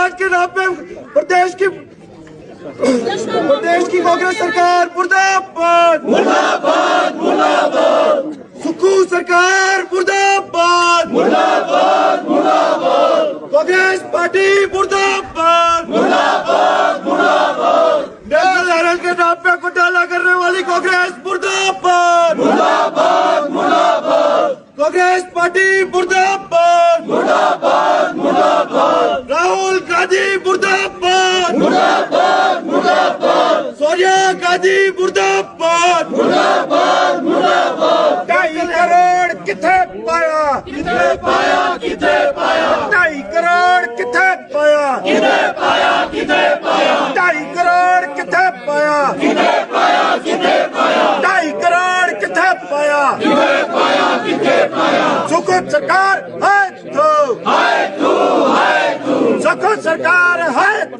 महाराज के नाम पे प्रदेश की कांग्रेस सरकार मुर्दाबाद मुर्दाबाद मुर्दाबाद। सुक्खू सरकार मुर्दाबाद मुर्दाबाद मुर्दाबाद। कांग्रेस पार्टी मुर्दाबाद मुर्दाबाद मुर्दाबाद। नेशनल हेराल्ड के नाम पे घोटाला करने वाली कांग्रेस मुर्दाबाद मुर्दाबाद मुर्दाबाद। कांग्रेस पार्टी मुर्दाबाद मुर्दाबाद मुर्दाबाद। राहुल गांधी मुर्दाबाद मुर्दाबाद मुर्दाबाद। सोनिया गांधी मुर्दाबाद मुर्दाबाद मुर्दाबाद। 2.5 करोड़ किथे पाया किथे पाया किथे पाया। 2.5 करोड़ किथे पाया किथे पाया किथे पाया। 2.5 करोड़ किथे पाया किथे पाया किथे पाया। 2.5 करोड़ किथे पाया किथे पाया किथे पाया। सुक्खू सरकार है तू सुक्खू सरकार है तू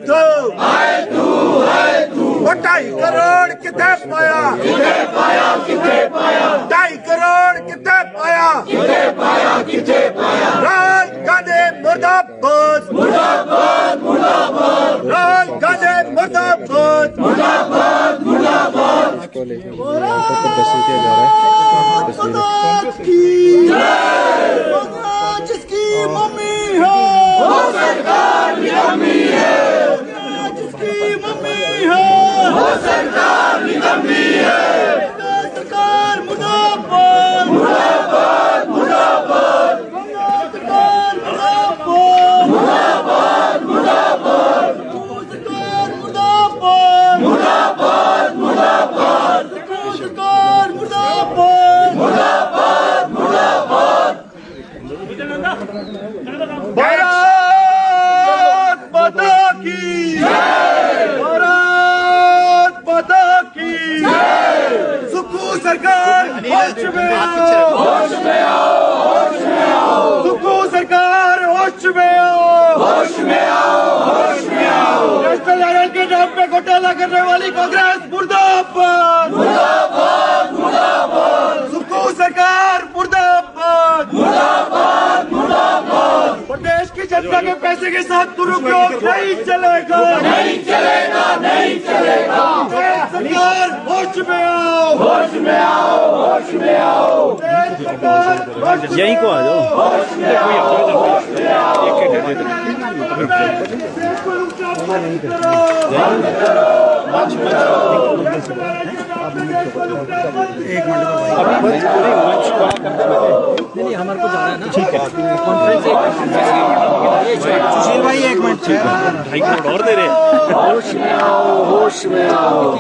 2.5 करोड़ किथे पाया किथे पाया किथे पाया। 2.5 करोड़ किथे पाया किथे पाया किथे पाया। राहुल गांधी मुर्दाबाद मुर्दाबाद मुर्दाबाद। राहुल गांधी मुर्दाबाद मुर्दाबाद मुर्दाबाद। जिसकी मम्मी है वो सरकार निकम्मी है। जिसकी मम्मी है वो सरकार निकम्मी है। सरकार मुर्दाबाद मुर्दाबाद मुर्दाबाद। सरकार मुर्दाबाद मुर्दाबाद मुर्दाबाद। सरकार मुर्दाबाद मुर्दाबाद मुर्दाबाद। सरकार मुर्दाबाद मुर्दाबाद मुर्दाबाद। भारत माता की भारत माता की सुक्खू सरकार होश में आओ होश में आओ होश में आओ। सुक्खू सरकार होश में आओ होश में आओ होश में आओ। नेशनल हेराल्ड के नाम पे घोटाला करने वाली कांग्रेस मुर्दाबाद मुर्दाबाद मुर्दाबाद। सुक्खू सरकार मुर्दाबाद मुर्दाबाद मुर्दाबाद। प्रदेश की जनता के पैसे के साथ दुरुपयोग नहीं चलेगा नहीं चलेगा नहीं चलेगा। सरकार होश में आओ होश में आओ होश में आओ। यहीं को आ जाओ होश में आओ होश में आओ। एक मिनट नहीं हमारे को जाना है ना। ठीक है कॉन्फ्रेंस सुशील भाई 1 मिनट 2.5 मिनट और दे रहे। होश में आओ होश में आओ।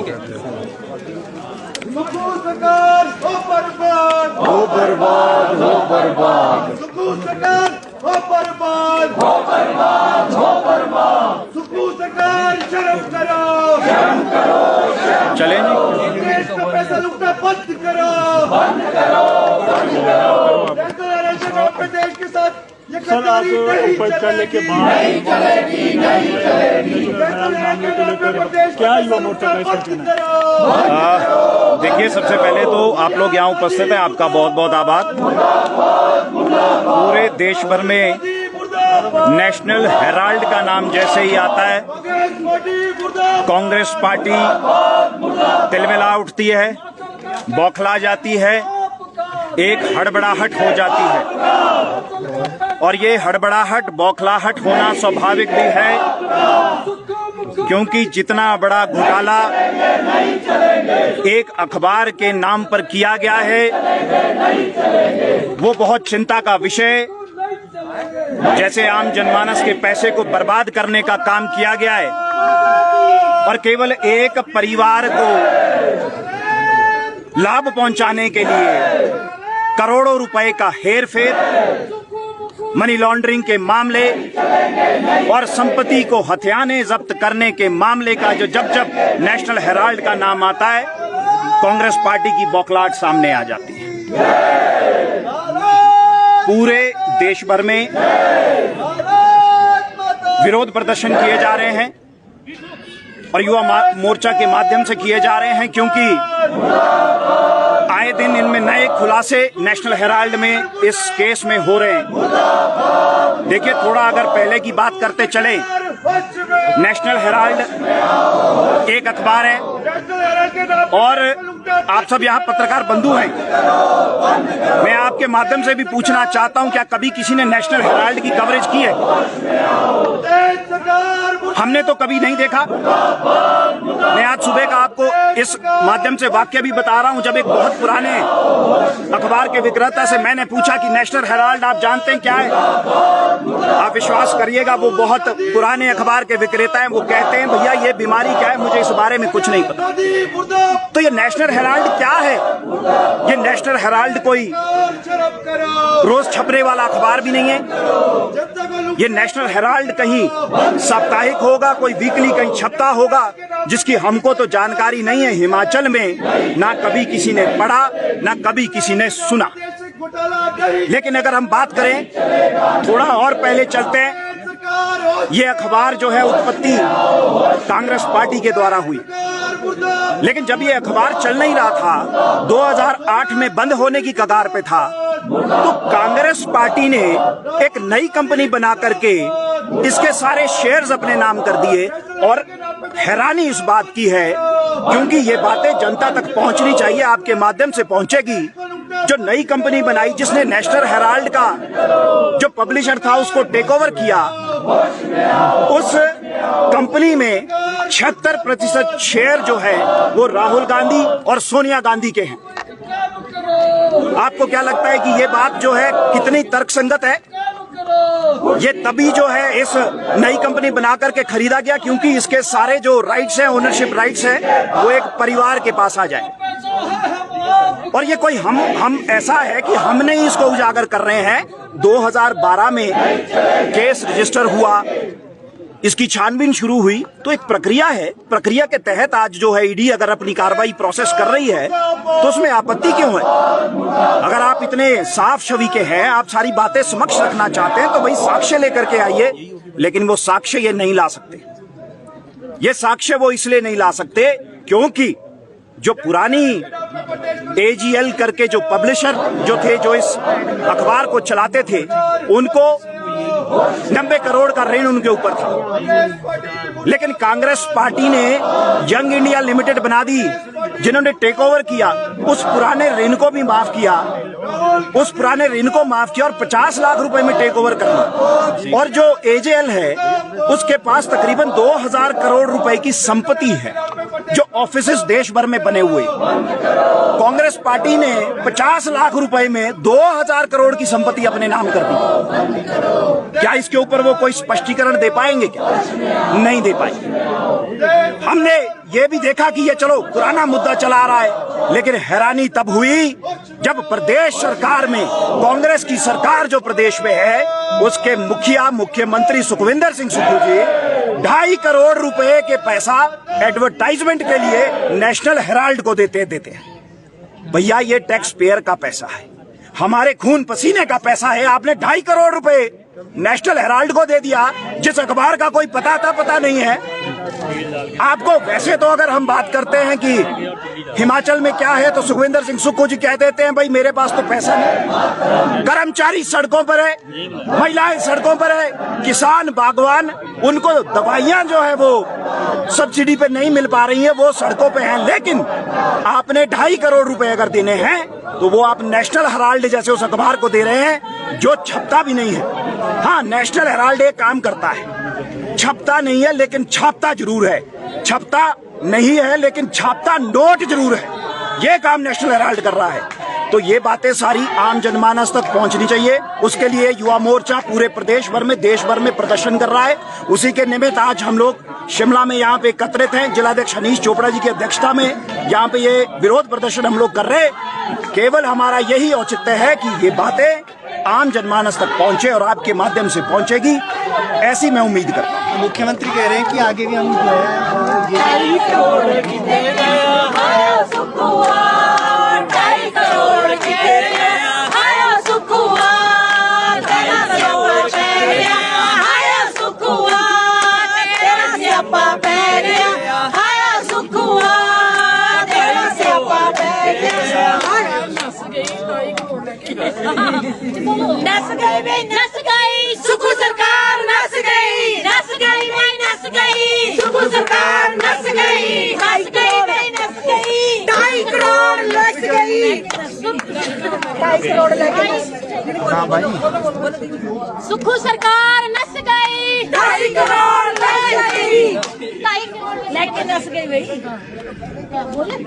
सुक्खू सरकार हो बर्बाद हो बर्बाद हो बर्बाद। सुक्खू सरकार हो बर्बाद हो बर्बाद हो बर्बाद। सुक्खू सरकार शर्म करो शर्म करो। चलें जी देश का पैसा लूटना बंद करो बंद करो बंद करो। प्रदेश के साथ ये गद्दारी नहीं चलेगी नहीं चलेगी नहीं चलेगी। क्या युवा मोर्चा का देखिए, सबसे पहले तो आप लोग यहाँ उपस्थित हैं, आपका बहुत बहुत आभार। पूरे देश भर में नेशनल हेराल्ड का नाम जैसे ही आता है कांग्रेस पार्टी तिलमिला उठती है, बौखला जाती है, एक हड़बड़ाहट हो जाती है। और ये हड़बड़ाहट बौखलाहट होना स्वाभाविक भी है, क्योंकि जितना बड़ा घोटाला एक अखबार के नाम पर किया गया है वो बहुत चिंता का विषय। जैसे आम जनमानस के पैसे को बर्बाद करने का काम किया गया है और केवल एक परिवार को लाभ पहुंचाने के लिए करोड़ों रुपए का हेरफेर, मनी लॉन्ड्रिंग के मामले और संपत्ति को हथियाने जब्त करने के मामले का जब जब नेशनल हेराल्ड का नाम आता है कांग्रेस पार्टी की बौखलाहट सामने आ जाती है। पूरे देश भर में विरोध प्रदर्शन किए जा रहे हैं और युवा मोर्चा के माध्यम से किए जा रहे हैं, क्योंकि आए दिन इनमें नए खुलासे नेशनल हेराल्ड में इस केस में हो रहे हैं। देखिए, थोड़ा अगर पहले की बात करते चले नेशनल हेराल्ड एक अखबार है और आप सब यहाँ पत्रकार बंधु हैं। मैं आपके माध्यम से भी पूछना चाहता हूँ, क्या कभी किसी ने नेशनल हेराल्ड की कवरेज की है? हमने तो कभी नहीं देखा। मैं आज सुबह का आपको इस माध्यम से वाक्य भी बता रहा हूँ। जब एक बहुत पुराने अखबार के विक्रेता से मैंने पूछा कि नेशनल हेराल्ड आप जानते हैं क्या है, आप विश्वास करिएगा वो बहुत पुराने अखबार के विक्रेता हैं। वो कहते हैं भैया ये बीमारी क्या है, मुझे इस बारे में कुछ नहीं पता। तो ये नेशनल हेराल्ड क्या है? ये नेशनल हेराल्ड कोई रोज छपने वाला अखबार भी नहीं है। ये नेशनल हेराल्ड कहीं साप्ताहिक होगा, कोई वीकली कहीं छपता होगा, जिसकी हमको तो जानकारी नहीं है। हिमाचल में ना कभी किसी ने पढ़ा ना कभी किसी ने सुना। लेकिन अगर हम बात करें थोड़ा और पहले चलते हैं, ये अखबार जो है उत्पत्ति कांग्रेस पार्टी के द्वारा हुई। लेकिन जब ये अखबार चल नहीं रहा था, 2008 में बंद होने की कगार पे था, तो कांग्रेस पार्टी ने एक नई कंपनी बना करके इसके सारे शेयर्स अपने नाम कर दिए। और हैरानी इस बात की है, क्योंकि ये बातें जनता तक पहुंचनी चाहिए, आपके माध्यम से पहुंचेगी। जो नई कंपनी बनाई जिसने नेशनल हेराल्ड का जो पब्लिशर था उसको टेक ओवर किया, उस कंपनी में 76% शेयर जो है वो राहुल गांधी और सोनिया गांधी के हैं। आपको क्या लगता है कि ये बात जो है कितनी तर्कसंगत है? ये तभी जो है इस नई कंपनी बना करके खरीदा गया क्योंकि इसके सारे जो राइट्स हैं, ओनरशिप राइट्स हैं, वो एक परिवार के पास आ जाए। और ये कोई हम ऐसा है कि हम नहीं इसको उजागर कर रहे हैं। 2012 में केस रजिस्टर हुआ, इसकी छानबीन शुरू हुई, तो एक प्रक्रिया है। प्रक्रिया के तहत आज जो है ईडी अगर अपनी कार्रवाई प्रोसेस कर रही है तो उसमें आपत्ति क्यों है? अगर आप इतने साफ छवि के हैं, आप सारी बातें समक्ष रखना चाहते हैं, तो भाई साक्ष्य लेकर के आइए। लेकिन वो साक्ष्य ये नहीं ला सकते। ये साक्ष्य वो इसलिए नहीं ला सकते क्योंकि जो पुरानी AGL करके जो पब्लिशर जो थे, जो इस अखबार को चलाते थे, उनको 90 करोड़ का ऋण उनके ऊपर था। लेकिन कांग्रेस पार्टी ने यंग इंडिया लिमिटेड बना दी, जिन्होंने टेक ओवर किया, उस पुराने ऋण को भी माफ किया, उस पुराने ऋण को माफ किया और 50 लाख रुपए में टेक ओवर करना। और जो AGL है उसके पास तकरीबन 2000 करोड़ रुपए की संपत्ति है, जो ऑफिसेस देश भर में बने हुए। कांग्रेस पार्टी ने 50 लाख रुपए में 2000 करोड़ की संपत्ति अपने नाम कर दी। क्या इसके ऊपर वो कोई स्पष्टीकरण दे पाएंगे? क्या नहीं दे पाएंगे। हमने ये भी देखा कि ये चलो पुराना मुद्दा चला रहा है, लेकिन हैरानी तब हुई जब प्रदेश सरकार में, कांग्रेस की सरकार जो प्रदेश में है, उसके मुखिया मुख्यमंत्री सुखविंदर सिंह सुक्खू जी 2.5 करोड़ रुपए के पैसा एडवर्टाइजमेंट के लिए नेशनल हेराल्ड को देते हैं। भैया ये टैक्स पेयर का पैसा है, हमारे खून पसीने का पैसा है। आपने 2.5 करोड़ रुपए नेशनल हेराल्ड को दे दिया, जिस अखबार का कोई पता नहीं है आपको। वैसे तो अगर हम बात करते हैं कि हिमाचल में क्या है, तो सुखविंदर सिंह सुक्खू जी कह देते हैं भाई मेरे पास तो पैसा नहीं। कर्मचारी सड़कों पर है, महिलाएं सड़कों पर है, किसान बागवान, उनको दवाइयां जो है वो सब्सिडी पे नहीं मिल पा रही है, वो सड़कों पे हैं। लेकिन आपने 2.5 करोड़ रुपए अगर देने हैं तो वो आप नेशनल हेराल्ड जैसे उस अखबार को दे रहे हैं जो छपता भी नहीं है। हाँ, नेशनल हेराल्ड एक काम करता है, छपता नहीं है लेकिन छापता जरूर है। छपता नहीं है लेकिन छापता नोट जरूर है। ये काम नेशनल हेराल्ड कर रहा है। तो ये बातें सारी आम जनमानस तक पहुंचनी चाहिए। उसके लिए युवा मोर्चा पूरे प्रदेश भर में, देश भर में प्रदर्शन कर रहा है। उसी के निमित्त आज हम लोग शिमला में यहाँ पे एकत्रित हैं। जिलाध्यक्ष हनीश चोपड़ा जी की अध्यक्षता में यहाँ पे ये विरोध प्रदर्शन हम लोग कर रहे हैं। केवल हमारा यही औचित्य है कि ये बातें आम जनमानस तक पहुंचे और आपके माध्यम से पहुंचेगी, ऐसी मैं उम्मीद करता हूँ। मुख्यमंत्री कह रहे हैं कि आगे भी हम नस गई सुक्खू सरकार, नस गई हाँ भाई सुखू सरकार नस गई 2.5 करोड़ ले गई 2.5 करोड़ लेके नस गई भाई क्या बोले